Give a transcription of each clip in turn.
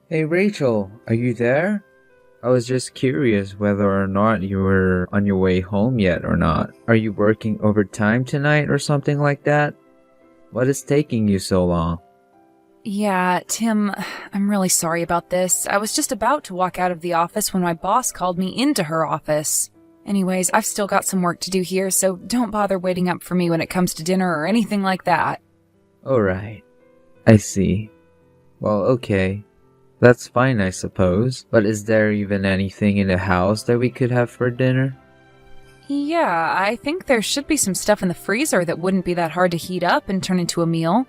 Hey Rachel, are you there? I was just curious whether or not you were on your way home yet or not. Are you working overtime tonight or something like that? What is taking you so long? Yeah, Tim, I'm really sorry about this. I was just about to walk out of the office when my boss called me into her office. Anyways, I've still got some work to do here, so don't bother waiting up for me when it comes to dinner or anything like that. Alright, I see. Well, okay. That's fine, I suppose. But is there even anything in the house that we could have for dinner? Yeah, I think there should be some stuff in the freezer that wouldn't be that hard to heat up and turn into a meal.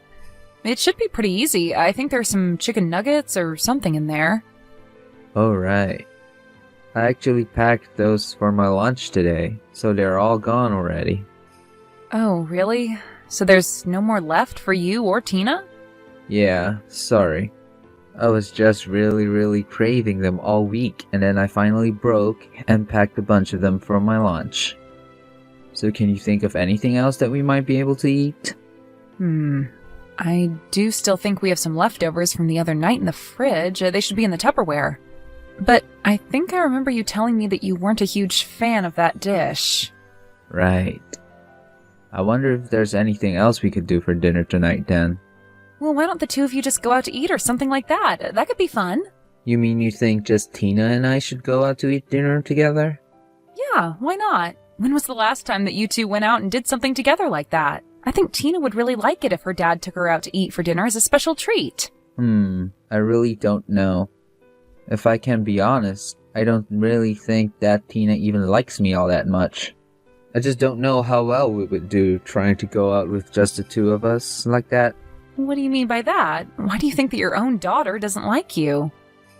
It should be pretty easy. I think there's some chicken nuggets or something in there. Alright. I actually packed those for my lunch today, so they're all gone already. Oh, really? So there's no more left for you or Tina? Yeah, sorry. I was just really craving them all week, and then I finally broke and packed a bunch of them for my lunch. So can you think of anything else that we might be able to eat? I do still think we have some leftovers from the other night in the fridge. They should be in the Tupperware. But I think I remember you telling me that you weren't a huge fan of that dish. Right. I wonder if there's anything else we could do for dinner tonight then. Well, why don't the two of you just go out to eat or something like that? That could be fun. You mean you think just Tina and I should go out to eat dinner together? Yeah, why not? When was the last time that you two went out and did something together like that? I think Tina would really like it if her dad took her out to eat for dinner as a special treat. I really don't know. If I can be honest, I don't really think that Tina even likes me all that much. I just don't know how well we would do trying to go out with just the two of us like that. What do you mean by that? Why do you think that your own daughter doesn't like you?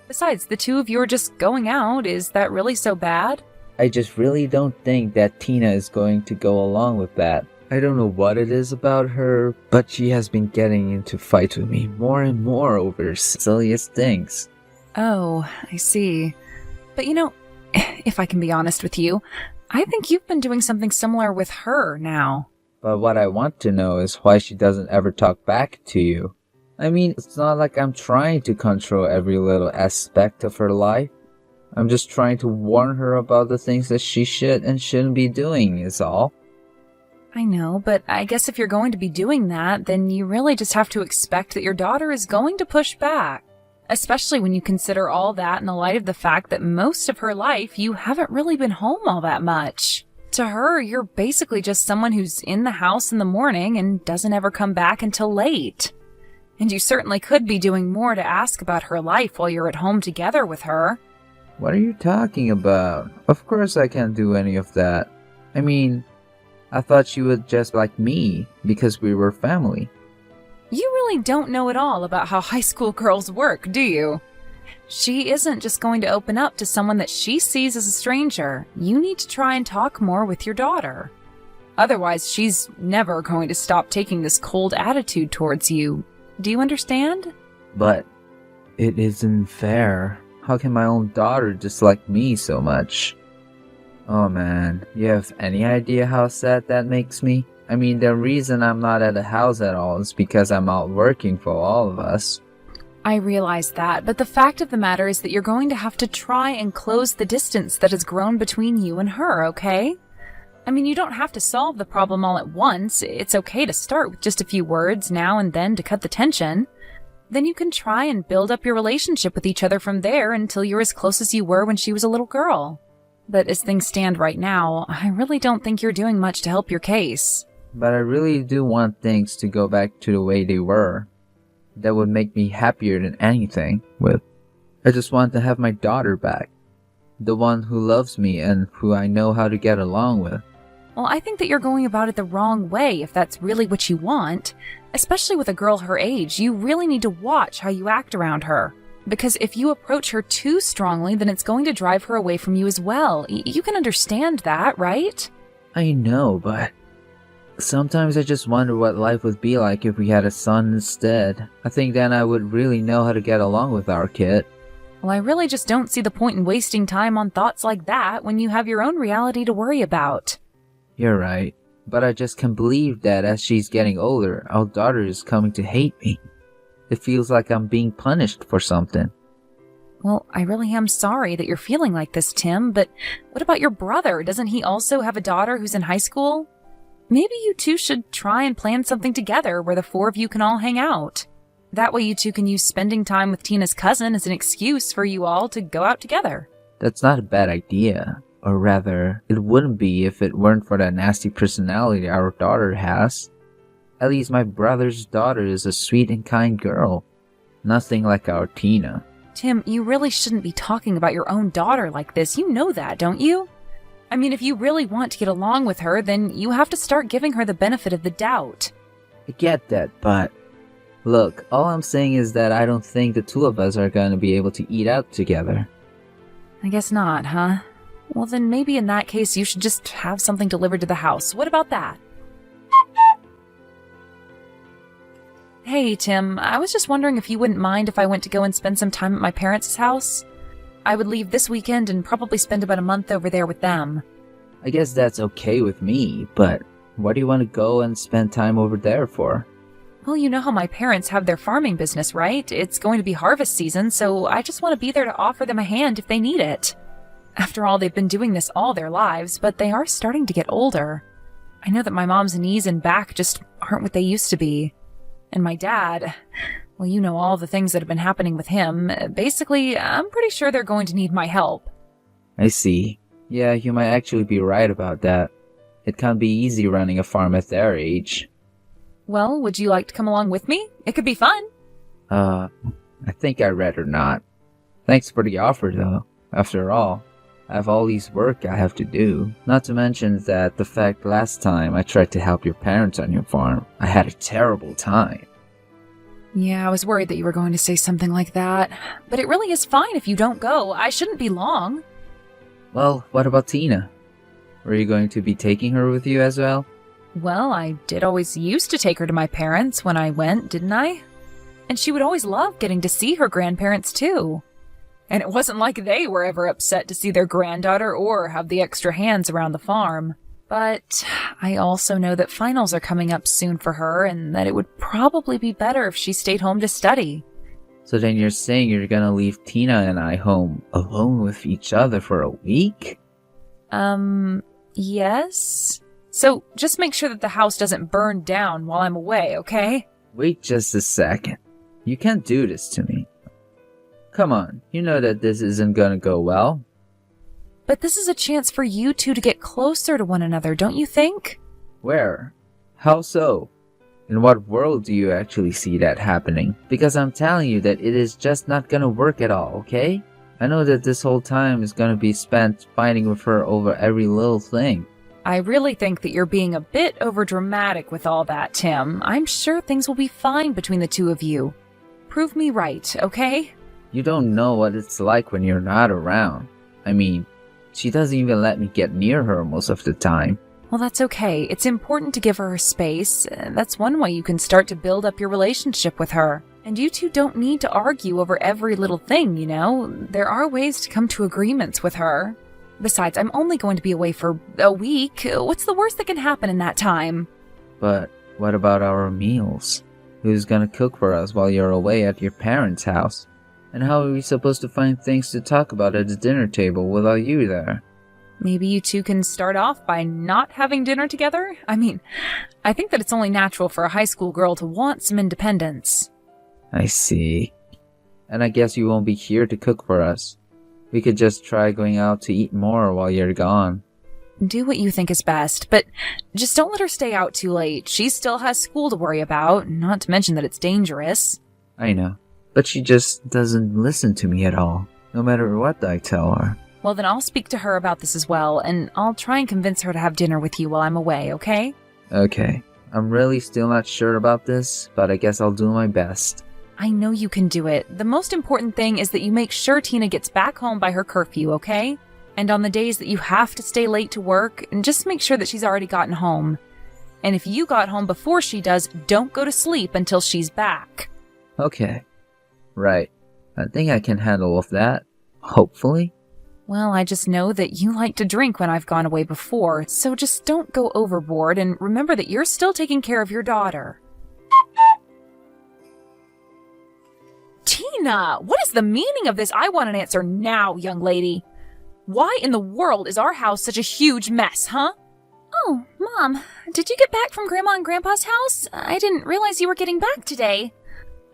Besides, the two of you are just going out. Is that really so bad? I just really don't think that Tina is going to go along with that. I don't know what it is about her, but she has been getting into fights with me more and more over the silliest things. Oh, I see. But if I can be honest with you, I think you've been doing something similar with her now. But what I want to know is why she doesn't ever talk back to you. I mean, it's not like I'm trying to control every little aspect of her life. I'm just trying to warn her about the things that she should and shouldn't be doing, is all. I know, but I guess if you're going to be doing that, then you really just have to expect that your daughter is going to push back. Especially when you consider all that in the light of the fact that most of her life you haven't really been home all that much. To her, you're basically just someone who's in the house in the morning and doesn't ever come back until late. And you certainly could be doing more to ask about her life while you're at home together with her. What are you talking about? Of course I can't do any of that. I mean, I thought she would just like me because we were family. You really don't know at all about how high school girls work, do you? She isn't just going to open up to someone that she sees as a stranger. You need to try and talk more with your daughter. Otherwise, she's never going to stop taking this cold attitude towards you. Do you understand? But it isn't fair. How can my own daughter dislike me so much? Oh man, you have any idea how sad that makes me? I mean, the reason I'm not at the house at all is because I'm out working for all of us. I realize that, but the fact of the matter is that you're going to have to try and close the distance that has grown between you and her, okay? I mean, you don't have to solve the problem all at once. It's okay to start with just a few words now and then to cut the tension. Then you can try and build up your relationship with each other from there until you're as close as you were when she was a little girl. But as things stand right now, I really don't think you're doing much to help your case. But I really do want things to go back to the way they were. That would make me happier than anything with. I just want to have my daughter back. The one who loves me and who I know how to get along with. Well, I think that you're going about it the wrong way if that's really what you want. Especially with a girl her age, you really need to watch how you act around her. Because if you approach her too strongly, then it's going to drive her away from you as well. You can understand that, right? I know, but sometimes I just wonder what life would be like if we had a son instead. I think then I would really know how to get along with our kid. Well, I really just don't see the point in wasting time on thoughts like that when you have your own reality to worry about. You're right, but I just can't believe that as she's getting older, our daughter is coming to hate me. It feels like I'm being punished for something. Well, I really am sorry that you're feeling like this, Tim, but what about your brother? Doesn't he also have a daughter who's in high school? Maybe you two should try and plan something together where the four of you can all hang out. That way you two can use spending time with Tina's cousin as an excuse for you all to go out together. That's not a bad idea. Or rather, it wouldn't be if it weren't for that nasty personality our daughter has. At least my brother's daughter is a sweet and kind girl. Nothing like our Tina. Tim, you really shouldn't be talking about your own daughter like this. You know that, don't you? I mean, if you really want to get along with her, then you have to start giving her the benefit of the doubt. I get that, but... Look, all I'm saying is that I don't think the two of us are going to be able to eat out together. I guess not, huh? Well, then maybe in that case you should just have something delivered to the house. What about that? Hey, Tim, I was just wondering if you wouldn't mind if I went to go and spend some time at my parents' house? I would leave this weekend and probably spend about a month over there with them. I guess that's okay with me, but why do you want to go and spend time over there for? Well, you know how my parents have their farming business, right? It's going to be harvest season, so I just want to be there to offer them a hand if they need it. After all, they've been doing this all their lives, but they are starting to get older. I know that my mom's knees and back just aren't what they used to be. And my dad, well, you know all the things that have been happening with him. Basically, I'm pretty sure they're going to need my help. I see. Yeah, you might actually be right about that. It can't be easy running a farm at their age. Well, would you like to come along with me? It could be fun. I think I'd rather not. Thanks for the offer, though. After all, I have all these work I have to do. Not to mention that the fact last time I tried to help your parents on your farm, I had a terrible time. Yeah, I was worried that you were going to say something like that. But it really is fine if you don't go. I shouldn't be long. Well, what about Tina? Were you going to be taking her with you as well? Well, I did always used to take her to my parents when I went, didn't I? And she would always love getting to see her grandparents, too. And it wasn't like they were ever upset to see their granddaughter or have the extra hands around the farm. But I also know that finals are coming up soon for her and that it would probably be better if she stayed home to study. So then you're saying you're gonna leave Tina and I home alone with each other for a week? Yes? So just make sure that the house doesn't burn down while I'm away, okay? Wait just a second. You can't do this to me. Come on, you know that this isn't gonna go well. But this is a chance for you two to get closer to one another, don't you think? Where? How so? In what world do you actually see that happening? Because I'm telling you that it is just not gonna work at all, okay? I know that this whole time is gonna be spent fighting with her over every little thing. I really think that you're being a bit overdramatic with all that, Tim. I'm sure things will be fine between the two of you. Prove me right, okay? You don't know what it's like when you're not around. I mean, she doesn't even let me get near her most of the time. Well, that's okay. It's important to give her space. That's one way you can start to build up your relationship with her. And you two don't need to argue over every little thing, you know? There are ways to come to agreements with her. Besides, I'm only going to be away for a week. What's the worst that can happen in that time? But what about our meals? Who's gonna cook for us while you're away at your parents' house? And how are we supposed to find things to talk about at the dinner table without you there? Maybe you two can start off by not having dinner together? I mean, I think that it's only natural for a high school girl to want some independence. I see. And I guess you won't be here to cook for us. We could just try going out to eat more while you're gone. Do what you think is best, but just don't let her stay out too late. She still has school to worry about, not to mention that it's dangerous. I know, but she just doesn't listen to me at all, no matter what I tell her. Well, then I'll speak to her about this as well, and I'll try and convince her to have dinner with you while I'm away, okay? Okay. I'm really still not sure about this, but I guess I'll do my best. I know you can do it. The most important thing is that you make sure Tina gets back home by her curfew, okay? And on the days that you have to stay late to work, just make sure that she's already gotten home. And if you got home before she does, don't go to sleep until she's back. Okay. Right. I think I can handle with that. Hopefully. Well, I just know that you like to drink when I've gone away before, so just don't go overboard and remember that you're still taking care of your daughter. Tina, what is the meaning of this? I want an answer now, young lady. Why in the world is our house such a huge mess, huh? Oh, Mom, did you get back from Grandma and Grandpa's house? I didn't realize you were getting back today.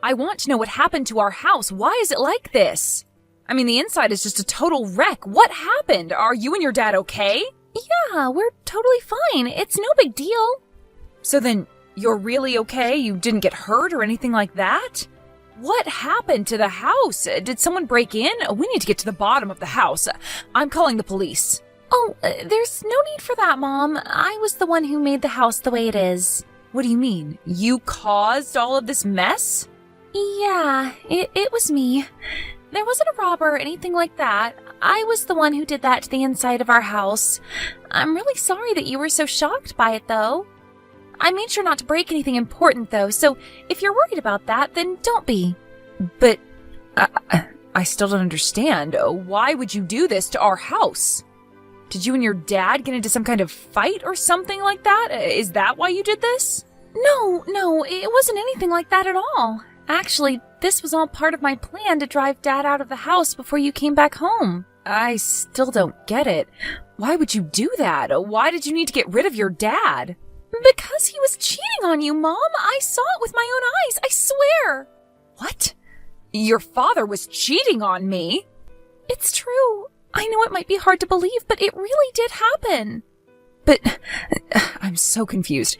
I want to know what happened to our house. Why is it like this? I mean, the inside is just a total wreck. What happened? Are you and your dad okay? Yeah, we're totally fine. It's no big deal. So then, you're really okay? You didn't get hurt or anything like that? What happened to the house? Did someone break in? We need to get to the bottom of the house. I'm calling the police. Oh, there's no need for that, Mom. I was the one who made the house the way it is. What do you mean? You caused all of this mess? Yeah, it was me. There wasn't a robber or anything like that. I was the one who did that to the inside of our house. I'm really sorry that you were so shocked by it, though. I made sure not to break anything important, though, so if you're worried about that, then don't be. But I still don't understand. Why would you do this to our house? Did you and your dad get into some kind of fight or something like that? Is that why you did this? No, it wasn't anything like that at all. Actually, this was all part of my plan to drive Dad out of the house before you came back home. I still don't get it. Why would you do that? Why did you need to get rid of your dad? Because he was cheating on you, Mom. I saw it with my own eyes, I swear. What? Your father was cheating on me? It's true. I know it might be hard to believe, but it really did happen. But I'm so confused.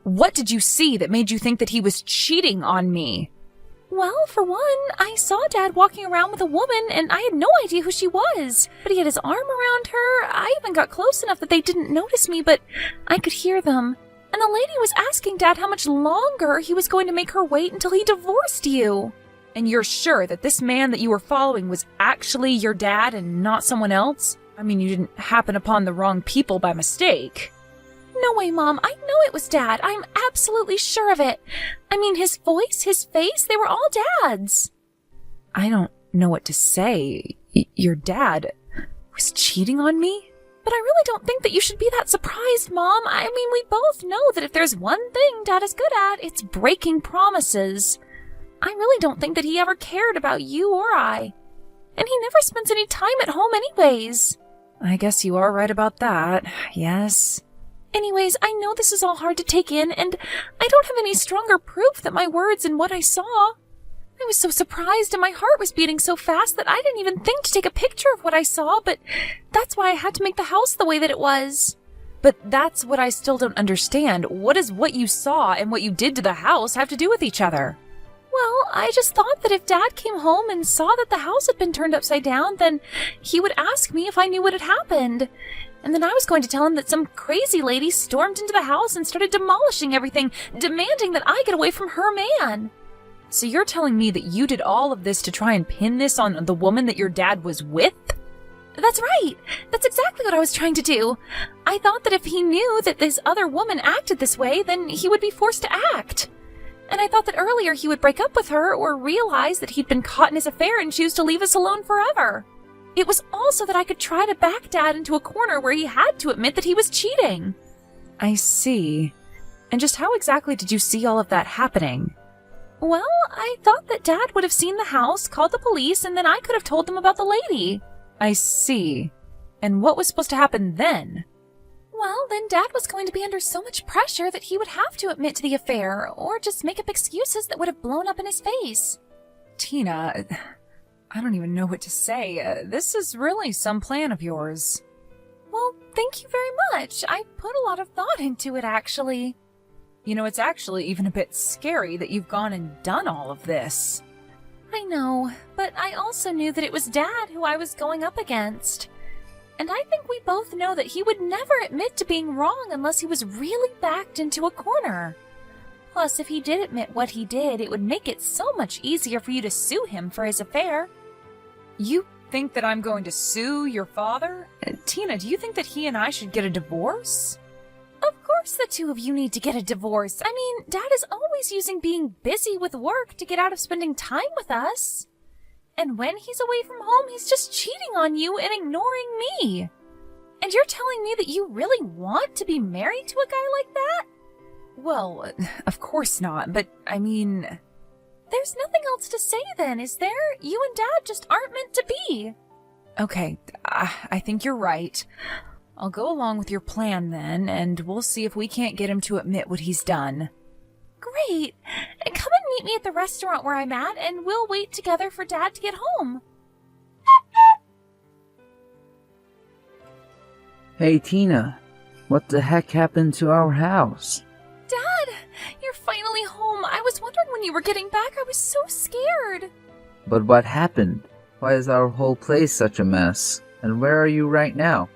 What did you see that made you think that he was cheating on me? Well, for one, I saw Dad walking around with a woman, and I had no idea who she was. But he had his arm around her. I even got close enough that they didn't notice me, but I could hear them. And the lady was asking Dad how much longer he was going to make her wait until he divorced you. And you're sure that this man that you were following was actually your dad and not someone else? I mean, you didn't happen upon the wrong people by mistake. No way, Mom. I know it was Dad. I'm absolutely sure of it. I mean, his voice, his face, they were all Dad's. I don't know what to say. Your dad was cheating on me? But I really don't think that you should be that surprised, Mom. I mean, we both know that if there's one thing Dad is good at, it's breaking promises. I really don't think that he ever cared about you or I. And he never spends any time at home anyways. I guess you are right about that, yes. Anyways, I know this is all hard to take in, and I don't have any stronger proof that my words and what I saw. I was so surprised and my heart was beating so fast that I didn't even think to take a picture of what I saw, but that's why I had to make the house the way that it was. But that's what I still don't understand. What does what you saw and what you did to the house have to do with each other? Well, I just thought that if Dad came home and saw that the house had been turned upside down, then he would ask me if I knew what had happened. And then I was going to tell him that some crazy lady stormed into the house and started demolishing everything, demanding that I get away from her man. So you're telling me that you did all of this to try and pin this on the woman that your dad was with? That's right. That's exactly what I was trying to do. I thought that if he knew that this other woman acted this way, then he would be forced to act. And I thought that earlier he would break up with her or realize that he'd been caught in his affair and choose to leave us alone forever. It was also that I could try to back Dad into a corner where he had to admit that he was cheating. I see. And just how exactly did you see all of that happening? Well, I thought that Dad would have seen the house, called the police, and then I could have told them about the lady. I see. And what was supposed to happen then? Well, then Dad was going to be under so much pressure that he would have to admit to the affair, or just make up excuses that would have blown up in his face. Tina, I don't even know what to say. This is really some plan of yours. Well, thank you very much. I put a lot of thought into it, actually. You know, it's actually even a bit scary that you've gone and done all of this. I know, but I also knew that it was Dad who I was going up against. And I think we both know that he would never admit to being wrong unless he was really backed into a corner. Plus, if he did admit what he did, it would make it so much easier for you to sue him for his affair. You think that I'm going to sue your father? Tina, do you think that he and I should get a divorce? Of course the two of you need to get a divorce. I mean, Dad is always using being busy with work to get out of spending time with us. And when he's away from home, he's just cheating on you and ignoring me. And you're telling me that you really want to be married to a guy like that? Well, of course not, but I mean... There's nothing else to say then, is there? You and Dad just aren't meant to be. Okay, I think you're right. I'll go along with your plan then, and we'll see if we can't get him to admit what he's done. Great! Come and meet me at the restaurant where I'm at, and we'll wait together for Dad to get home. Hey, Tina. What the heck happened to our house? Dad! You're finally home. I was wondering when you were getting back. I was so scared. But what happened? Why is our whole place such a mess? And where are you right now?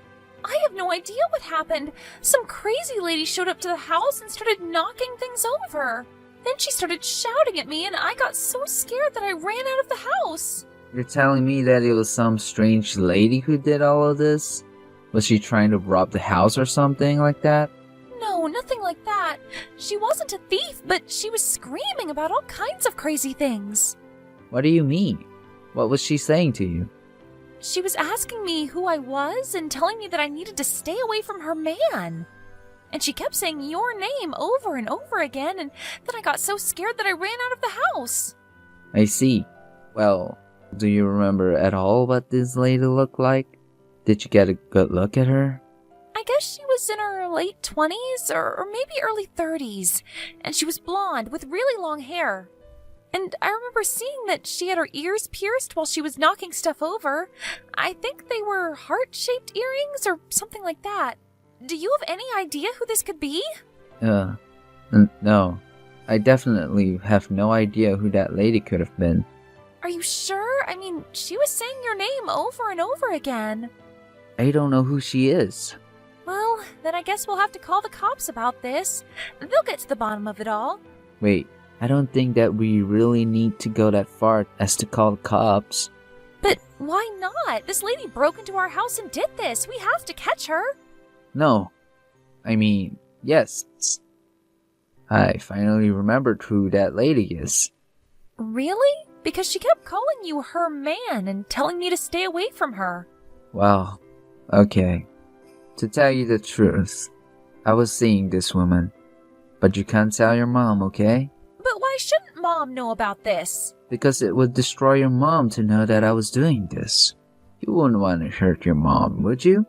I have no idea what happened. Some crazy lady showed up to the house and started knocking things over. Then she started shouting at me, and I got so scared that I ran out of the house. You're telling me that it was some strange lady who did all of this? Was she trying to rob the house or something like that? No, nothing like that. She wasn't a thief, but she was screaming about all kinds of crazy things. What do you mean? What was she saying to you? She was asking me who I was and telling me that I needed to stay away from her man. And she kept saying your name over and over again, and then I got so scared that I ran out of the house. I see. Well, do you remember at all what this lady looked like? Did you get a good look at her? I guess she was in her late 20s or maybe early 30s, and she was blonde with really long hair. And I remember seeing that she had her ears pierced while she was knocking stuff over. I think they were heart-shaped earrings or something like that. Do you have any idea who this could be? No. I definitely have no idea who that lady could have been. Are you sure? I mean, she was saying your name over and over again. I don't know who she is. Well, then I guess we'll have to call the cops about this. They'll get to the bottom of it all. Wait, I don't think that we really need to go that far as to call the cops. But why not? This lady broke into our house and did this. We have to catch her. No. I mean, yes. I finally remembered who that lady is. Really? Because she kept calling you her man and telling me to stay away from her. Well, okay. To tell you the truth, I was seeing this woman. But you can't tell your mom, okay? But why shouldn't Mom know about this? Because it would destroy your mom to know that I was doing this. You wouldn't want to hurt your mom, would you?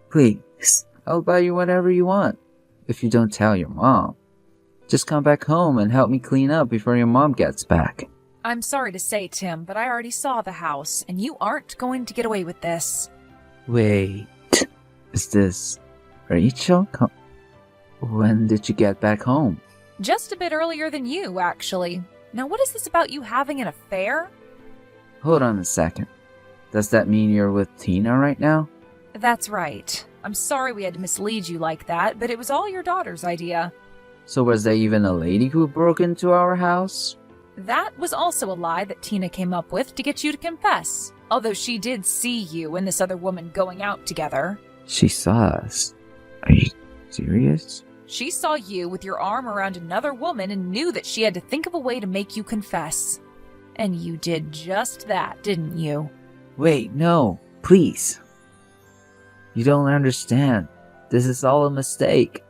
Please, I'll buy you whatever you want. If you don't tell your mom. Just come back home and help me clean up before your mom gets back. I'm sorry to say, Tim, but I already saw the house, and you aren't going to get away with this. Wait, is this Rachel? When did you get back home? Just a bit earlier than you, actually. Now, what is this about you having an affair? Hold on a second. Does that mean you're with Tina right now? That's right. I'm sorry we had to mislead you like that, but it was all your daughter's idea. So was there even a lady who broke into our house? That was also a lie that Tina came up with to get you to confess. Although she did see you and this other woman going out together. She saw us. Are you serious? She saw you with your arm around another woman and knew that she had to think of a way to make you confess. And you did just that, didn't you? Wait, no. Please. You don't understand. This is all a mistake.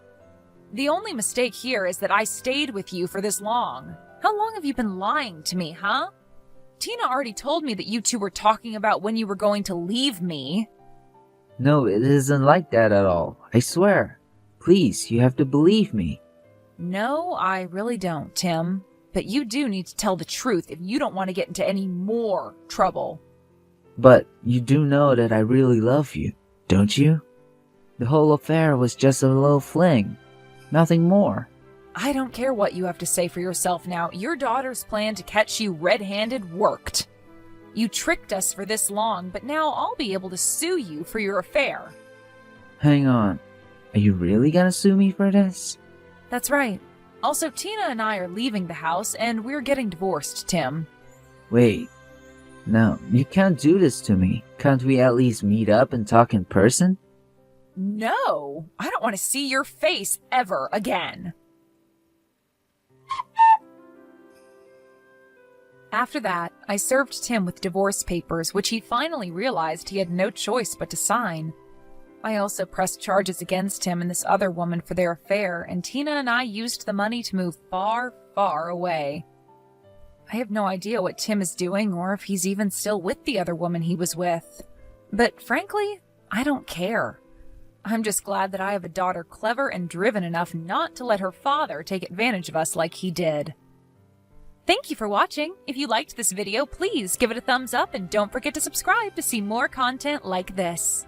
The only mistake here is that I stayed with you for this long. How long have you been lying to me, huh? Tina already told me that you two were talking about when you were going to leave me. No, it isn't like that at all. I swear. Please, you have to believe me. No, I really don't, Tim. But you do need to tell the truth if you don't want to get into any more trouble. But you do know that I really love you, don't you? The whole affair was just a little fling. Nothing more. I don't care what you have to say for yourself now. Your daughter's plan to catch you red-handed worked. You tricked us for this long, but now I'll be able to sue you for your affair. Hang on. Are you really gonna sue me for this? That's right. Also, Tina and I are leaving the house, and we're getting divorced, Tim. Wait. No, you can't do this to me. Can't we at least meet up and talk in person? No! I don't want to see your face ever again. After that, I served Tim with divorce papers, which he finally realized he had no choice but to sign. I also pressed charges against him and this other woman for their affair, and Tina and I used the money to move far, far away. I have no idea what Tim is doing or if he's even still with the other woman he was with. But frankly, I don't care. I'm just glad that I have a daughter clever and driven enough not to let her father take advantage of us like he did. Thank you for watching. If you liked this video, please give it a thumbs up and don't forget to subscribe to see more content like this.